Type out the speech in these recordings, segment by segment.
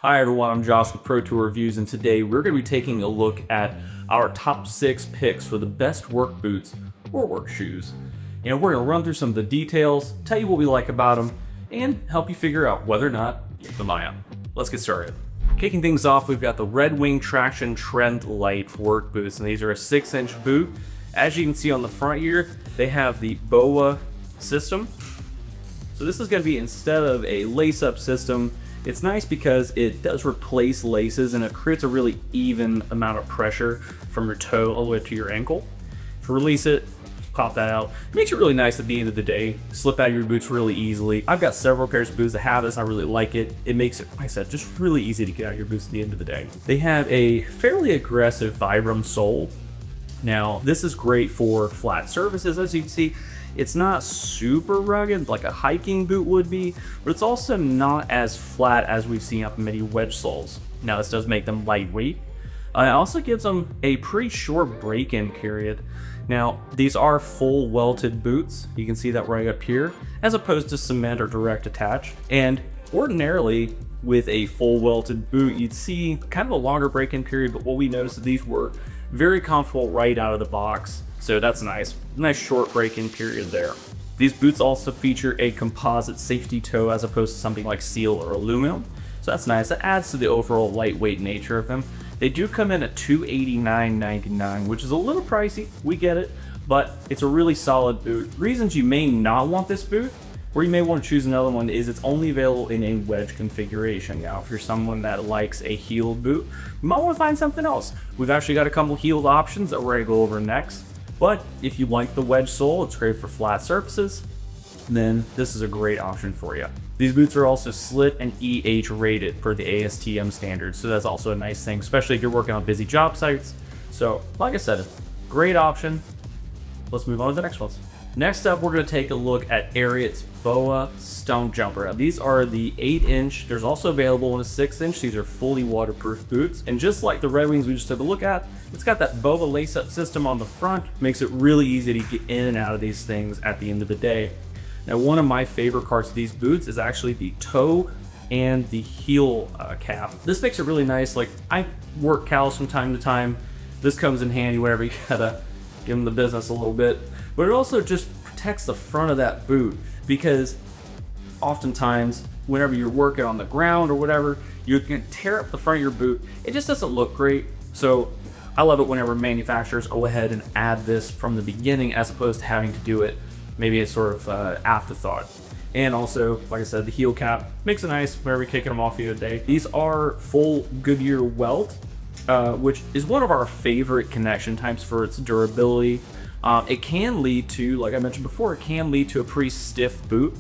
Hi everyone, I'm Josh with Pro Tour Reviews, and today we're going to be taking a look at our top 6 picks for the best work boots or work shoes. We're going to run through some of the details, tell you what we like about them, and help you figure out whether or not you can buy them. Let's get started. Kicking things off, we've got the Redwing Traction Trend Light work boots, and these are a 6-inch boot. As you can see on the front here, they have the BOA system. So this is going to be, instead of a lace-up system, it's nice because it does replace laces and it creates a really even amount of pressure from your toe all the way to your ankle. To release it, pop that out. It makes it really nice at the end of the day. Slip out of your boots really easily. I've got several pairs of boots that have this. I really like it. It makes it, like I said, just really easy to get out of your boots at the end of the day. They have a fairly aggressive Vibram sole. Now, this is great for flat surfaces, as you can see. It's not super rugged like a hiking boot would be, but it's also not as flat as we've seen up in many wedge soles. Now, this does make them lightweight. It also gives them a pretty short break-in period. Now, these are full welted boots. You can see that right up here, as opposed to cement or direct attach. And ordinarily, with a full welted boot, you'd see kind of a longer break-in period, but what we noticed is these were very comfortable right out of the box. So that's nice short break-in period there. These boots also feature a composite safety toe as opposed to something like steel or aluminum. So that's nice. That adds to the overall lightweight nature of them. They do come in at $289.99, which is a little pricey. We get it, but it's a really solid boot. Reasons you may not want this boot, or you may want to choose another one, is it's only available in a wedge configuration. Now, if you're someone that likes a heeled boot, you might want to find something else. We've actually got a couple heeled options that we're going to go over next. But if you like the wedge sole, it's great for flat surfaces, then this is a great option for you. These boots are also slit and EH rated per the ASTM standards, so that's also a nice thing, especially if you're working on busy job sites. So, like I said, great option. Let's move on to the next ones. Next up, we're going to take a look at Ariat's BOA Stump Jumper. Now, these are the 8-inch. There's also available in a 6-inch. These are fully waterproof boots. And just like the Redwings we just took a look at, it's got that BOA lace-up system on the front. Makes it really easy to get in and out of these things at the end of the day. Now, one of my favorite parts of these boots is actually the toe and the heel cap. This makes it really nice. Like, I work cows from time to time. This comes in handy whenever you gotta give them the business a little bit. But it also just protects the front of that boot, because oftentimes whenever you're working on the ground or whatever, you can tear up the front of your boot. It just doesn't look great. So I love it whenever manufacturers go ahead and add this from the beginning, as opposed to having to do it maybe as sort of afterthought. And also, like I said, the heel cap makes it nice whenever you're kicking them off the other day. These are full Goodyear welt, which is one of our favorite connection types for its durability. It can lead to, like I mentioned before, it can lead to a pretty stiff boot.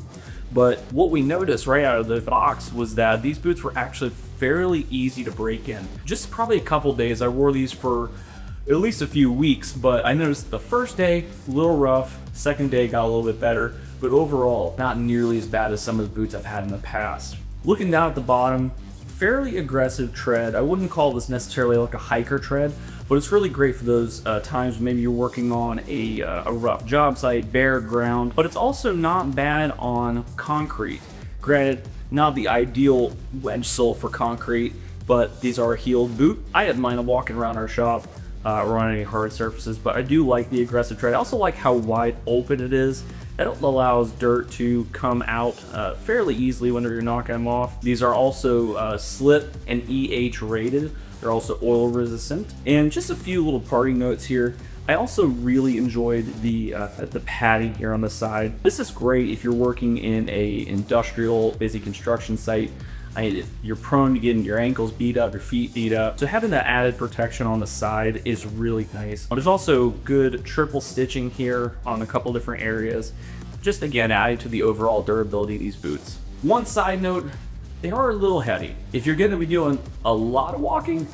But what we noticed right out of the box was that these boots were actually fairly easy to break in. Just probably a couple days. I wore these for at least a few weeks, but I noticed the first day, a little rough. Second day got a little bit better, but overall, not nearly as bad as some of the boots I've had in the past. Looking down at the bottom, fairly aggressive tread. I wouldn't call this necessarily like a hiker tread, but it's really great for those times when maybe you're working on a rough job site, bare ground, but it's also not bad on concrete. Granted, not the ideal wedge sole for concrete, but these are a heeled boot. I didn't mind them walking around our shop or on any hard surfaces, but I do like the aggressive tread. I also like how wide open it is. It allows dirt to come out fairly easily whenever you're knocking them off. These are also slit and EH rated. They're also oil resistant. And just a few little parting notes here. I also really enjoyed the padding here on the side. This is great if you're working in a industrial, busy construction site. If you're prone to getting your ankles beat up, your feet beat up. So having that added protection on the side is really nice. There's also good triple stitching here on a couple different areas. Just again, adding to the overall durability of these boots. One side note, they are a little heavy. If you're going to be doing a lot of walking,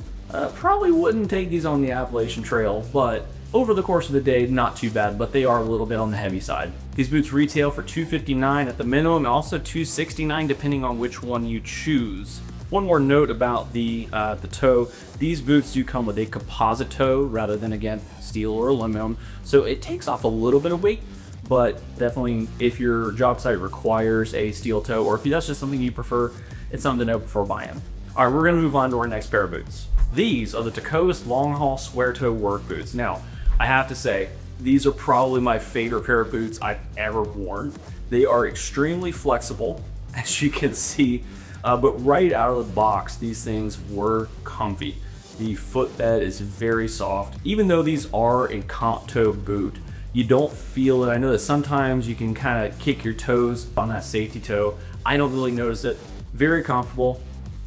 probably wouldn't take these on the Appalachian Trail, but over the course of the day, not too bad, but they are a little bit on the heavy side. These boots retail for $259 at the minimum, and also $269 depending on which one you choose. One more note about the toe. These boots do come with a composite toe rather than, again, steel or aluminum, so it takes off a little bit of weight, but definitely if your job site requires a steel toe, or if that's just something you prefer, it's something to know before buying. All right, we're gonna move on to our next pair of boots. These are the Tecovas long haul square toe work boots. Now, I have to say, these are probably my favorite pair of boots I've ever worn. They are extremely flexible, as you can see, but right out of the box, these things were comfy. The footbed is very soft. Even though these are a comp toe boot, you don't feel it. I know that sometimes you can kind of kick your toes on that safety toe. I don't really notice it. Very comfortable.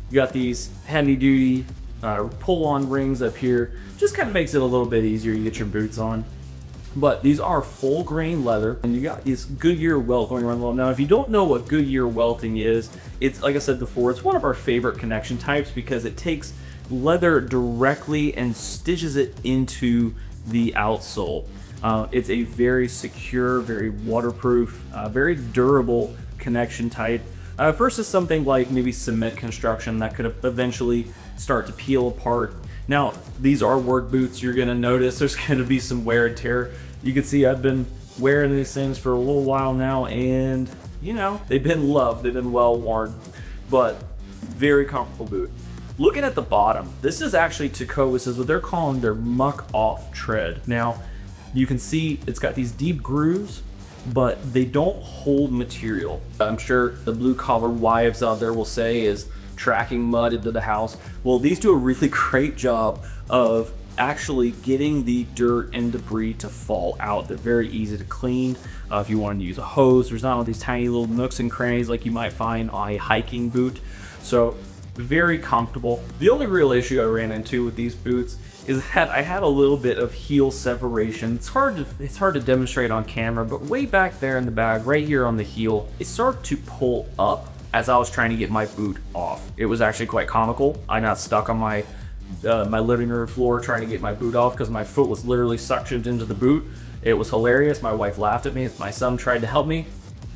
You got these heavy duty pull-on rings up here. Just kind of makes it a little bit easier to get your boots on. But these are full grain leather, and you got this Goodyear welt going around the low. Now, if you don't know what Goodyear welting is, it's, like I said before, it's one of our favorite connection types because it takes leather directly and stitches it into the outsole. It's a very secure, very waterproof, very durable connection type versus something like maybe cement construction that could eventually start to peel apart. Now, these are work boots. You're going to notice there's going to be some wear and tear. You can see I've been wearing these things for a little while now, and you know, they've been loved. They've been well worn, but very comfortable boot. Looking at the bottom, this is actually Tecovas, is what they're calling their muck off tread. Now, you can see it's got these deep grooves, but they don't hold material. I'm sure the blue collar wives out there will say is tracking mud into the house. Well, these do a really great job of actually getting the dirt and debris to fall out. They're very easy to clean. If you want to use a hose, there's not all these tiny little nooks and crannies like you might find on a hiking boot. So very comfortable. The only real issue I ran into with these boots is that I had a little bit of heel separation. It's hard to demonstrate on camera, but way back there in the bag, right here on the heel, it started to pull up as I was trying to get my boot off. It was actually quite comical. I got stuck on my living room floor trying to get my boot off because my foot was literally suctioned into the boot. It was hilarious. My wife laughed at me. My son tried to help me.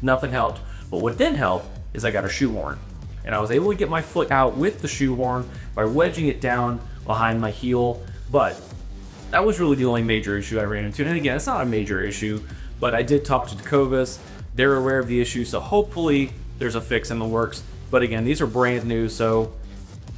Nothing helped. But what did help is I got a shoehorn. And I was able to get my foot out with the shoehorn by wedging it down behind my heel. But that was really the only major issue I ran into. And again, it's not a major issue, but I did talk to Tecovas. They're aware of the issue, so hopefully there's a fix in the works. But again, these are brand new, so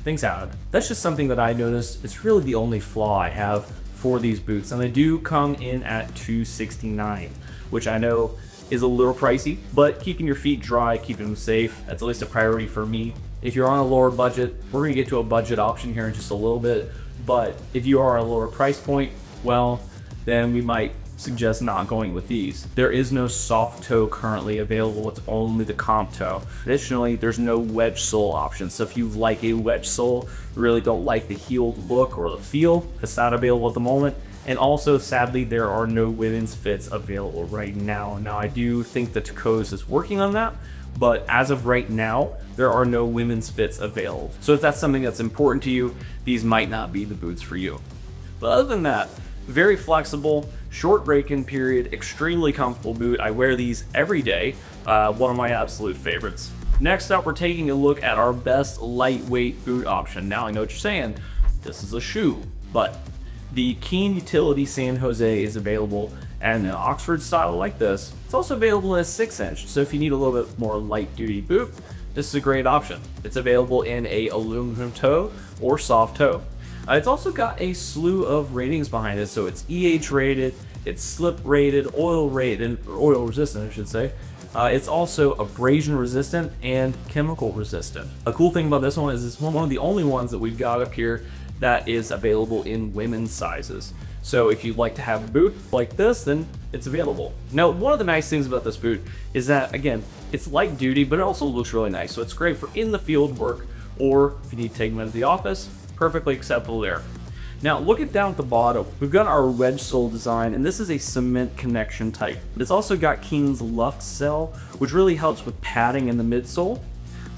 things happen. That's just something that I noticed. It's really the only flaw I have for these boots. And they do come in at $269, which I know is a little pricey, but keeping your feet dry, keeping them safe, that's at least a priority for me. If you're on a lower budget, we're gonna get to a budget option here in just a little bit, but if you are at a lower price point, well, then we might suggest not going with these. There is no soft toe currently available. It's only the comp toe. Additionally, there's no wedge sole option. So if you like a wedge sole, really don't like the heeled look or the feel, it's not available at the moment. And also, sadly, there are no women's fits available right now. Now, I do think that Tecovas is working on that, but as of right now, there are no women's fits available. So if that's something that's important to you, these might not be the boots for you. But other than that, very flexible, short break-in period, extremely comfortable boot. I wear these every day. One of my absolute favorites. Next up, we're taking a look at our best lightweight boot option. Now, I know what you're saying. This is a shoe, but the Keen Utility San Jose is available and an Oxford style like this. It's also available in a 6-inch, so if you need a little bit more light duty boot, this is a great option. It's available in a aluminum toe or soft toe. It's also got a slew of ratings behind it, so it's EH rated, it's slip rated, oil rated, or oil resistant I should say. It's also abrasion resistant and chemical resistant. A cool thing about this one is it's one of the only ones that we've got up here that is available in women's sizes. So if you'd like to have a boot like this, then it's available. Now, one of the nice things about this boot is that, again, it's light duty, but it also looks really nice. So it's great for in the field work, or if you need to take them into the office, perfectly acceptable there. Now, looking down at the bottom, we've got our wedge sole design, and this is a cement connection type. It's also got Keen's Luft Cell, which really helps with padding in the midsole.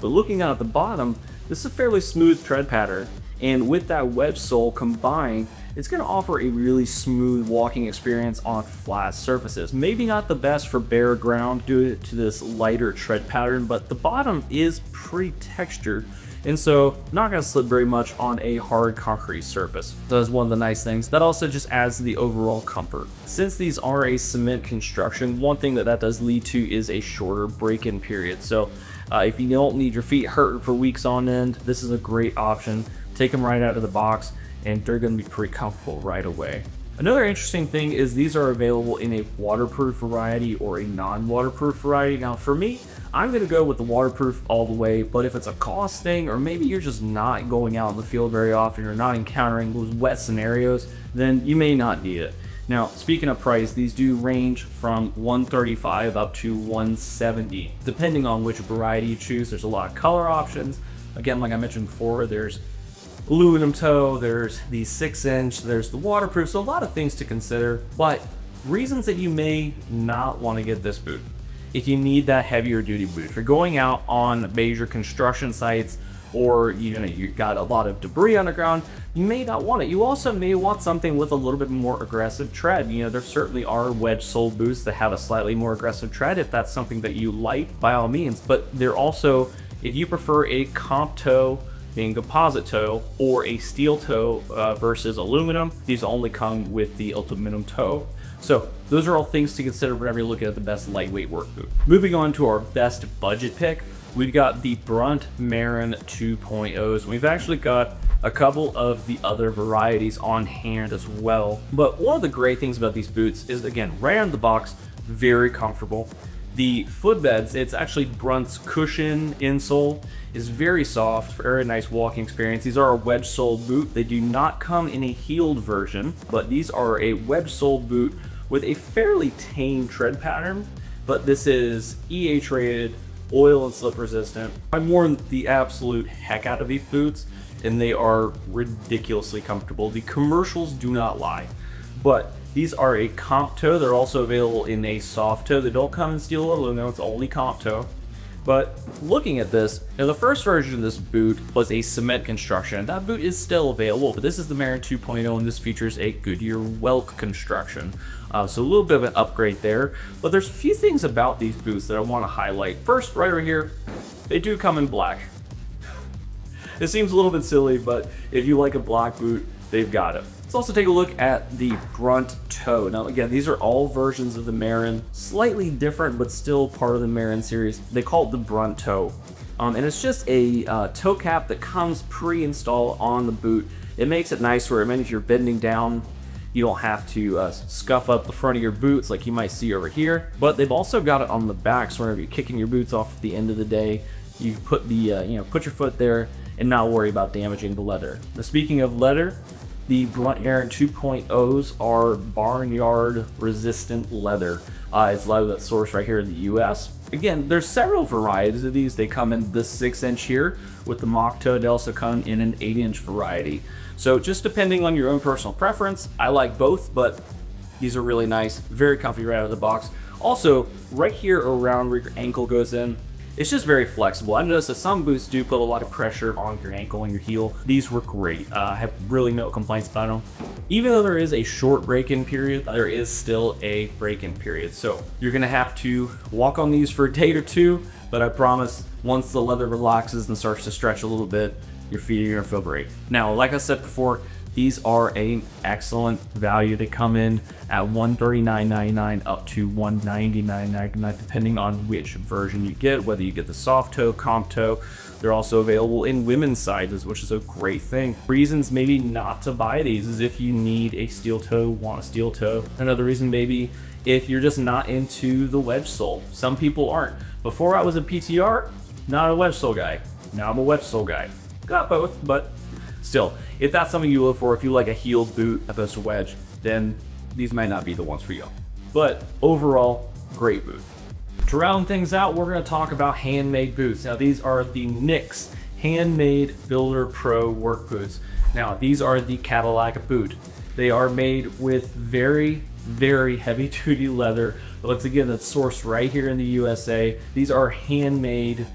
But looking down at the bottom, this is a fairly smooth tread pattern, and with that wedge sole combined, it's going to offer a really smooth walking experience on flat surfaces. Maybe not the best for bare ground due to this lighter tread pattern, but the bottom is pretty textured, and so not going to slip very much on a hard concrete surface. So that's one of the nice things. That also just adds to the overall comfort. Since these are a cement construction, one thing that does lead to is a shorter break-in period. So If you don't need your feet hurting for weeks on end, this is a great option. Take them right out of the box and they're going to be pretty comfortable right away. Another interesting thing is these are available in a waterproof variety or a non-waterproof variety. Now for me, I'm going to go with the waterproof all the way, but if it's a cost thing, or maybe you're just not going out in the field very often, you're not encountering those wet scenarios, then you may not need it. Now, speaking of price, these do range from $135 up to $170, depending on which variety you choose. There's a lot of color options. Again, like I mentioned before, there's aluminum toe, there's the 6-inch, there's the waterproof, so a lot of things to consider, but reasons that you may not want to get this boot. If you need that heavier duty boot, if you're going out on major construction sites, or you got a lot of debris on the ground, you may not want it. You also may want something with a little bit more aggressive tread. There certainly are wedge sole boots that have a slightly more aggressive tread if that's something that you like, by all means. But they're also, if you prefer a comp toe, being composite toe, or a steel toe versus aluminum, these only come with the aluminum toe. So those are all things to consider whenever you're looking at the best lightweight work boot. Moving on to our best budget pick, we've got the Brunt Marin 2.0s. We've actually got a couple of the other varieties on hand as well. But one of the great things about these boots is, again, right out of the box, very comfortable. The footbeds, it's actually Brunt's cushion insole, is very soft, very nice walking experience. These are a wedge sole boot. They do not come in a heeled version, but these are a wedge sole boot with a fairly tame tread pattern, but this is EH rated, oil and slip resistant. I've worn the absolute heck out of these boots and they are ridiculously comfortable. The commercials do not lie, but these are a comp toe. They're also available in a soft toe. They don't come in steel or aluminum, it's only comp toe. But looking at this, the first version of this boot was a cement construction. That boot is still available, but this is the Marin 2.0 and this features a Goodyear welt construction. So a little bit of an upgrade there, but there's a few things about these boots that I want to highlight. First, right over here, they do come in black. It seems a little bit silly, but if you like a black boot, they've got it. Let's also take a look at the Brunt toe. Now again, these are all versions of the Marin, slightly different, but still part of the Marin series. They call it the Brunt toe. And it's just a toe cap that comes pre-installed on the boot. It makes it nice where, if you're bending down, you don't have to scuff up the front of your boots like you might see over here. But they've also got it on the back, so whenever you're kicking your boots off at the end of the day, you put the put your foot there and not worry about damaging the leather. Now, speaking of leather, the Brunt Marin 2.0s are barnyard resistant leather. It's leather that's sourced right here in the US. Again, there's several varieties of these. They come in the 6-inch here with the mock toe. They also come in an 8-inch variety. So just depending on your own personal preference, I like both, but these are really nice, very comfy right out of the box. Also, right here around where your ankle goes in, it's just very flexible. I noticed that some boots do put a lot of pressure on your ankle and your heel. These were great. I have really no complaints about them. Even though there is a short break-in period, there is still a break-in period. So you're gonna have to walk on these for a day or two, but I promise once the leather relaxes and starts to stretch a little bit, your feet are gonna feel great. Now, like I said before, these are an excellent value. They come in at $139.99 up to $199.99, depending on which version you get, whether you get the soft toe, comp toe. They're also available in women's sizes, which is a great thing. Reasons maybe not to buy these is if you need a steel toe, want a steel toe. Another reason maybe if you're just not into the wedge sole. Some people aren't. Before I was a PTR, not a wedge sole guy. Now I'm a wedge sole guy. Got both, but still, if that's something you look for, if you like a heeled boot opposed to wedge, then these might not be the ones for you. But overall, great boot. To round things out, we're going to talk about Handmade boots. Now these are the NYX Handmade Builder Pro work boots. Now these are the Cadillac boot. They are made with very, very heavy duty leather. But once again, that's sourced right here in the USA. These are handmade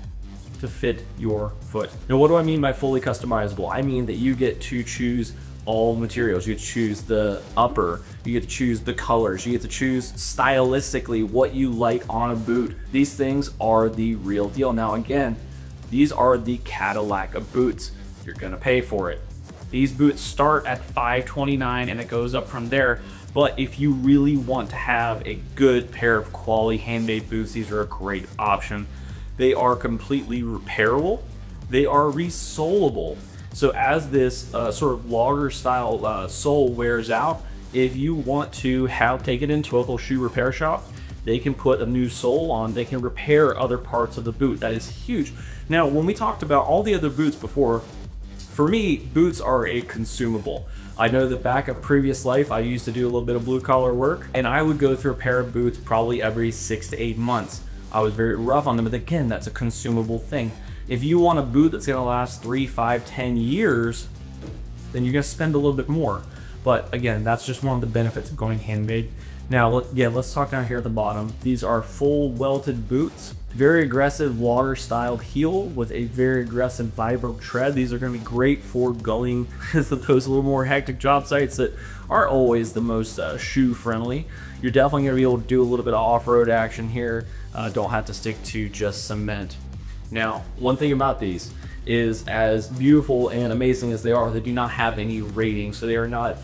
to fit your foot. Now, what do I mean by fully customizable? I mean that you get to choose all materials. You get to choose the upper, you get to choose the colors, you get to choose stylistically what you like on a boot. These things are the real deal. Now again, these are the Cadillac of boots. You're gonna pay for it. These boots start at $529 and it goes up from there. But if you really want to have a good pair of quality handmade boots, these are a great option. They are completely repairable. They are resolable. So as this sort of logger style sole wears out, if you want to take it into a local shoe repair shop, they can put a new sole on, they can repair other parts of the boot. That is huge. Now, when we talked about all the other boots before, for me, boots are a consumable. I know that back in previous life, I used to do a little bit of blue collar work, and I would go through a pair of boots probably every 6 to 8 months. I was very rough on them, but again, that's a consumable thing. If you want a boot that's gonna last 3, 5, 10 years, then you're gonna spend a little bit more. But again, that's just one of the benefits of going handmade. Now, let's talk down here at the bottom. These are full welted boots. Very aggressive water styled heel with a very aggressive vibro tread. These are going to be great for going to those little more hectic job sites that aren't always the most shoe friendly. You're definitely going to be able to do a little bit of off-road action here. Don't have to stick to just cement. Now, one thing about these is, as beautiful and amazing as they do not have any rating, so they are not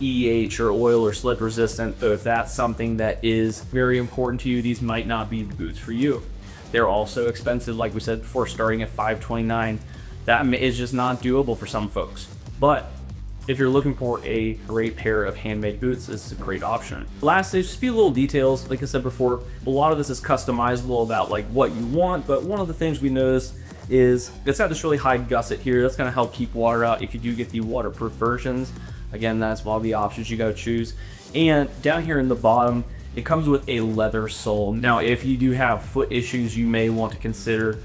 EH or oil or slip resistant. So if that's something that is very important to you, these might not be the boots for you. They're also expensive, like we said before, starting at $529. That is just not doable for some folks. But if you're looking for a great pair of handmade boots, this is a great option. Lastly, just a few little details. Like I said before, a lot of this is customizable about like what you want, but one of the things we noticed is it's got this really high gusset here. That's gonna help keep water out if you do get the waterproof versions. Again, that's one of the options you gotta choose. And down here in the bottom, it comes with a leather sole. Now, if you do have foot issues, you may want to consider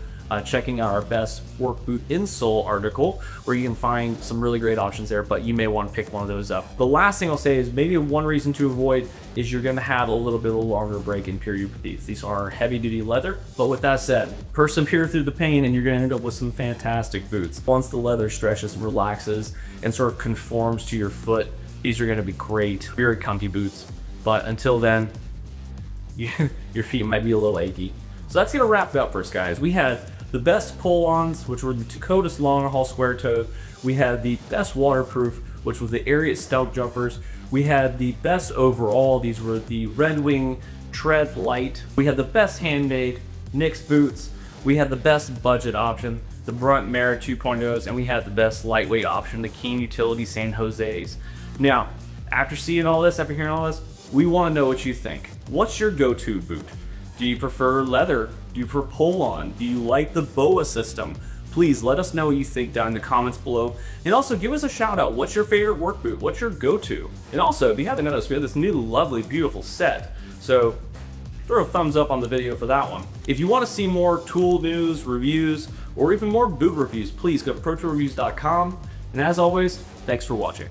checking out our best work boot insole article, where you can find some really great options there, but you may want to pick one of those up. The last thing I'll say is maybe one reason to avoid is you're gonna have a little bit of a longer break-in period with these. These are heavy-duty leather, but with that said, persevere through the pain and you're gonna end up with some fantastic boots. Once the leather stretches, relaxes, and sort of conforms to your foot, these are gonna be great, very comfy boots. But until then, your feet might be a little achy. So that's gonna wrap it up for us, guys. We had the best pull-ons, which were the Tecovas long haul square toe. We had the best waterproof, which was the Ariat Stealth jumpers. We had the best overall. These were the Redwing Tread Light. We had the best handmade Nix boots. We had the best budget option, the Brunt Mara 2.0s, and we had the best lightweight option, the Keen Utility San Jose's. Now, after seeing all this, after hearing all this, we want to know what you think. What's your go-to boot? Do you prefer leather? Do you prefer pull-on? Do you like the BOA system? Please let us know what you think down in the comments below. And also give us a shout out. What's your favorite work boot? What's your go-to? And also, if you haven't noticed, we have this new lovely, beautiful set. So throw a thumbs up on the video for that one. If you want to see more tool news, reviews, or even more boot reviews, please go to protoolreviews.com. And as always, thanks for watching.